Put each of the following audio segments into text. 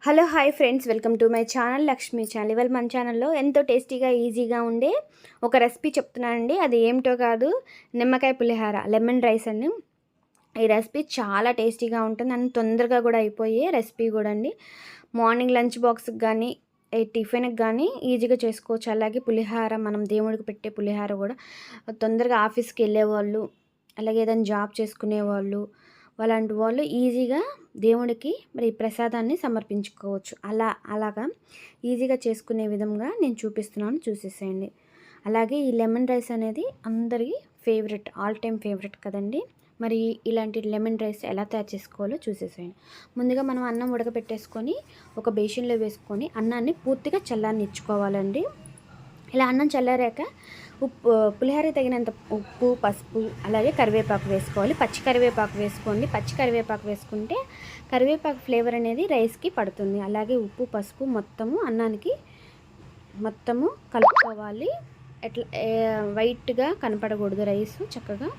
Hello hi friends, welcome to my channel Lakshmi channel. ఇవాళ మన ఛానల్లో ఎంతో టేస్టీగా ఈజీగా ఉండే ఒక రెసిపీ చెప్తున్నానండి. అది ఏమిటో కాదు, నిమ్మకాయ పులిహార, లెమన్ రైస్ అని. ఈ రెసిపీ చాలా టేస్టీగా ఉంటుంది అండ్ తొందరగా కూడా అయిపోయే రెసిపీ కూడా అండి. మార్నింగ్ లంచ్ బాక్స్కి కానీ టిఫిన్కి కానీ ఈజీగా చేసుకోవచ్చు. అలాగే పులిహార, మనం దేవుడికి పెట్టే పులిహార కూడా తొందరగా ఆఫీస్కి వెళ్ళేవాళ్ళు, అలాగే ఏదైనా జాబ్ చేసుకునేవాళ్ళు, అలాంటి వాళ్ళు ఈజీగా దేవుడికి మరి ప్రసాదాన్ని సమర్పించుకోవచ్చు. అలాగా ఈజీగా చేసుకునే విధంగా నేను చూపిస్తున్నాను, చూసేసేయండి. అలాగే ఈ లెమన్ రైస్ అనేది అందరికీ ఫేవరెట్, ఆల్ టైమ్ ఫేవరెట్ కదండి. మరి ఇలాంటి లెమన్ రైస్ ఎలా తయారు చేసుకోవాలో చూసేసేయండి. ముందుగా మనం అన్నం ఉడకపెట్టేసుకొని ఒక బేసిన్లో వేసుకొని అన్నాన్ని పూర్తిగా చల్లారనిచ్చుకోవాలండి. ఇలా అన్నం చల్లారాక పులిహోరకి తగినంత ఉప్పు, పసుపు, అలాగే కరివేపాకు వేసుకోవాలి. పచ్చి కరివేపాకు వేసుకోండి. పచ్చి కరివేపాకు వేసుకుంటే కరివేపాకు ఫ్లేవర్ అనేది రైస్కి పడుతుంది. అలాగే ఉప్పు, పసుపు మొత్తము అన్నానికి మొత్తము కలుపుకోవాలి. ఎట్లా వైట్గా కనపడకూడదు రైస్, చక్కగా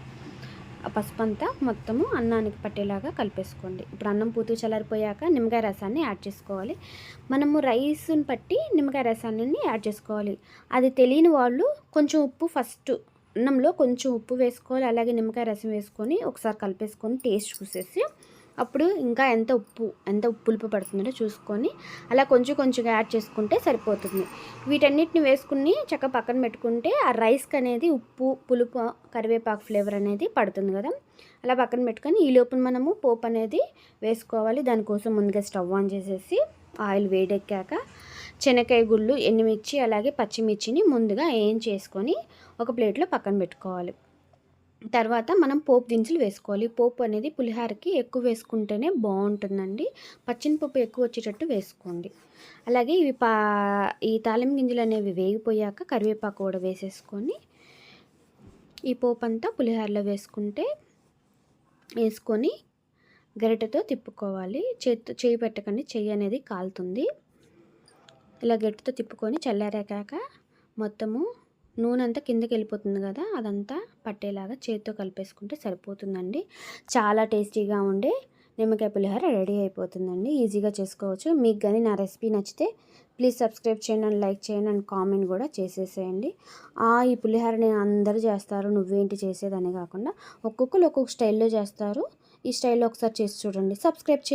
పసుపు అంతా మొత్తము అన్నానికి పట్టేలాగా కలిపేసుకోండి. ఇప్పుడు అన్నం పూర్తిగా చల్లారిపోయాక నిమ్మకాయ రసాన్ని యాడ్ చేసుకోవాలి. మనము రైస్ని బట్టి నిమ్మకాయ రసాన్ని యాడ్ చేసుకోవాలి. అది తెలియని వాళ్ళు కొంచెం ఉప్పు, ఫస్ట్ అన్నంలో కొంచెం ఉప్పు వేసుకోవాలి. అలాగే నిమ్మకాయ రసం వేసుకొని ఒకసారి కలిపేసుకొని టేస్ట్ చూసేసి అప్పుడు ఇంకా ఎంత పులుపు పడుతుందో చూసుకొని అలా కొంచెంగా యాడ్ చేసుకుంటే సరిపోతుంది. వీటన్నిటిని వేసుకుని చక్కగా పక్కన పెట్టుకుంటే ఆ రైస్కి అనేది ఉప్పు, పులుపు, కరివేపాకు ఫ్లేవర్ అనేది పడుతుంది కదా. అలా పక్కన పెట్టుకొని ఈ లోపల మనము పోపు అనేది వేసుకోవాలి. దానికోసం ముందుగా స్టవ్ ఆన్ చేసేసి ఆయిల్ వేడెక్కాక శనగకాయ గుళ్ళు, ఎండుమిర్చి, అలాగే పచ్చిమిర్చిని ముందుగా చేసుకొని ఒక ప్లేట్లో పక్కన పెట్టుకోవాలి. తర్వాత మనం పోపు దినుసులు వేసుకోవాలి. పోపు అనేది పులిహోరకి ఎక్కువ వేసుకుంటేనే బాగుంటుందండి. పచ్చిమిరపప్పు ఎక్కువ వచ్చేటట్టు వేసుకోండి. అలాగే ఈ తాలింపు గింజలు అనేవి వేగిపోయాక కరివేపాకు కూడా వేసేసుకొని ఈ పోపు అంతా పులిహోరలో వేసుకొని గరిటెతో తిప్పుకోవాలి. చేయి పెట్టకండి, చెయ్యి అనేది కాలుతుంది. ఇలా గరిటెతో తిప్పుకొని చల్లారాక మొత్తము నూనె అంతా కిందకి వెళ్ళిపోతుంది కదా, అదంతా పట్టేలాగా చేతితో కలిపేసుకుంటే సరిపోతుందండి. చాలా టేస్టీగా ఉండే నిమ్మకాయ పులిహోర రెడీ అయిపోతుందండి. ఈజీగా చేసుకోవచ్చు. మీకు కానీ నా రెసిపీ నచ్చితే ప్లీజ్ సబ్స్క్రైబ్ చేయండి అండ్ లైక్ చేయండి అండ్ కామెంట్ కూడా చేసేసేయండి. ఈ పులిహోర నేను అందరూ చేస్తారు, నువ్వేంటి చేసేదని కాకుండా ఒక్కొక్కరు ఒక్కొక్క స్టైల్లో చేస్తారు. ఈ స్టైల్లో ఒకసారి చేసి చూడండి. సబ్స్క్రైబ్ చేయండి.